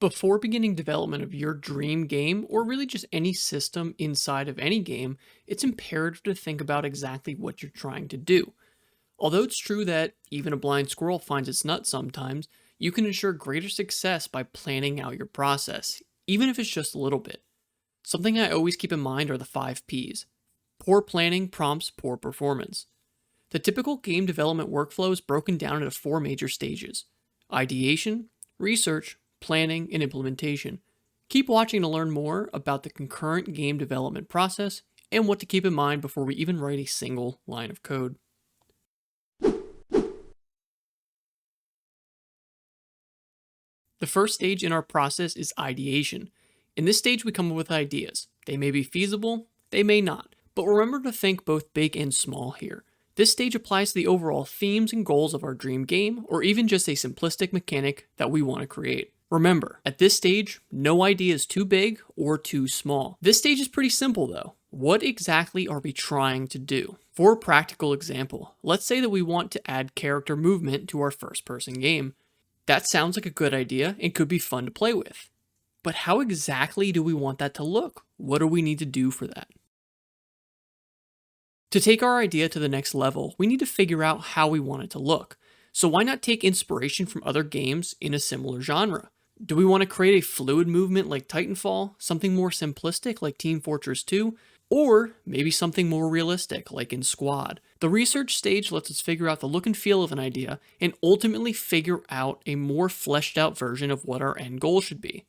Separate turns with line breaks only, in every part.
Before beginning development of your dream game, or really just any system inside of any game, it's imperative to think about exactly what you're trying to do. Although it's true that even a blind squirrel finds its nut sometimes, you can ensure greater success by planning out your process, even if it's just a little bit. Something I always keep in mind are the 5 Ps. Poor planning prompts poor performance. The typical game development workflow is broken down into 4 major stages: ideation, research, planning, and implementation. Keep watching to learn more about the concurrent game development process and what to keep in mind before we even write a single line of code. The first stage in our process is ideation. In this stage, we come up with ideas. They may be feasible, they may not, but remember to think both big and small here. This stage applies to the overall themes and goals of our dream game, or even just a simplistic mechanic that we want to create. Remember, at this stage, no idea is too big or too small. This stage is pretty simple though. What exactly are we trying to do? For a practical example, let's say that we want to add character movement to our first-person game. That sounds like a good idea and could be fun to play with. But how exactly do we want that to look? What do we need to do for that? To take our idea to the next level, we need to figure out how we want it to look. So why not take inspiration from other games in a similar genre? Do we want to create a fluid movement like Titanfall, something more simplistic like Team Fortress 2, or maybe something more realistic like in Squad? The research stage lets us figure out the look and feel of an idea and ultimately figure out a more fleshed out version of what our end goal should be.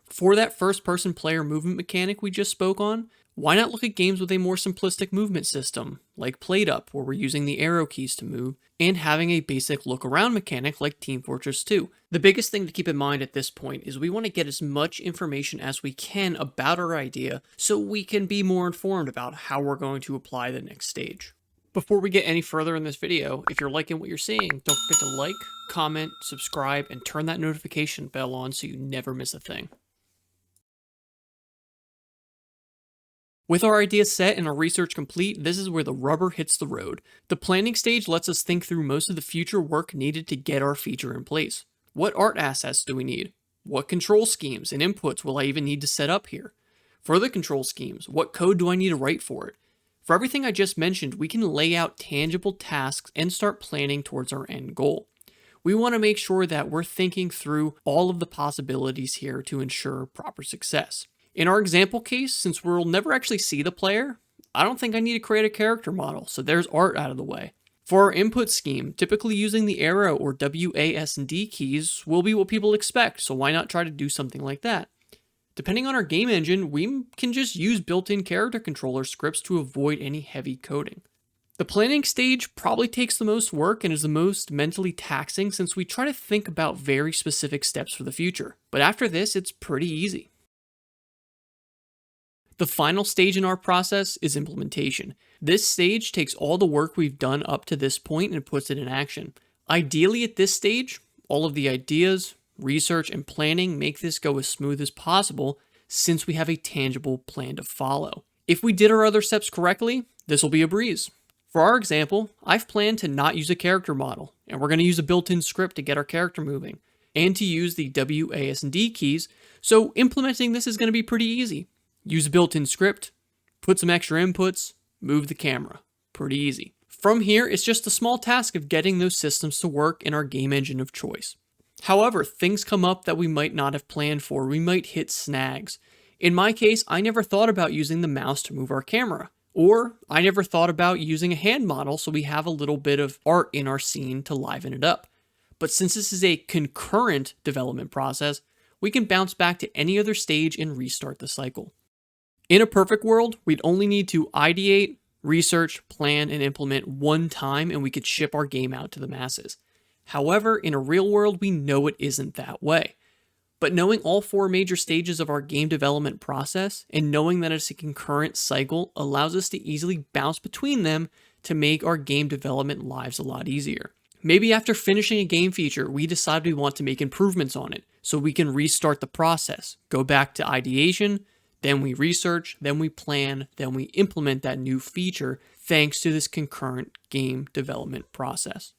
For that first-person player movement mechanic we just spoke on, why not look at games with a more simplistic movement system, like PlateUp, where we're using the arrow keys to move, and having a basic look-around mechanic like Team Fortress 2. The biggest thing to keep in mind at this point is we want to get as much information as we can about our idea so we can be more informed about how we're going to apply the next stage. Before we get any further in this video, if you're liking what you're seeing, don't forget to like, comment, subscribe, and turn that notification bell on so you never miss a thing. With our ideas set and our research complete, this is where the rubber hits the road. The planning stage lets us think through most of the future work needed to get our feature in place. What art assets do we need? What control schemes and inputs will I even need to set up here? For the control schemes, what code do I need to write for it? For everything I just mentioned, we can lay out tangible tasks and start planning towards our end goal. We want to make sure that we're thinking through all of the possibilities here to ensure proper success. In our example case, since we'll never actually see the player, I don't think I need to create a character model, so there's art out of the way. For our input scheme, typically using the arrow or WASD keys will be what people expect, so why not try to do something like that? Depending on our game engine, we can just use built-in character controller scripts to avoid any heavy coding. The planning stage probably takes the most work and is the most mentally taxing since we try to think about very specific steps for the future. But after this, it's pretty easy. The final stage in our process is implementation. This stage takes all the work we've done up to this point and puts it in action. Ideally at this stage, all of the ideas, research, and planning make this go as smooth as possible since we have a tangible plan to follow. If we did our other steps correctly, this will be a breeze. For our example, I've planned to not use a character model, and we're going to use a built-in script to get our character moving, and to use the WASD keys, so implementing this is going to be pretty easy. Use a built-in script, put some extra inputs, move the camera. Pretty easy. From here, it's just a small task of getting those systems to work in our game engine of choice. However, things come up that we might not have planned for. We might hit snags. In my case, I never thought about using the mouse to move our camera. Or I never thought about using a hand model so we have a little bit of art in our scene to liven it up. But since this is a concurrent development process, we can bounce back to any other stage and restart the cycle. In a perfect world, we'd only need to ideate, research, plan, and implement one time and we could ship our game out to the masses. However, in a real world, we know it isn't that way. But knowing all 4 major stages of our game development process and knowing that it's a concurrent cycle allows us to easily bounce between them to make our game development lives a lot easier. Maybe after finishing a game feature, we decide we want to make improvements on it, so we can restart the process, go back to ideation, then we research, then we plan, then we implement that new feature thanks to this concurrent game development process.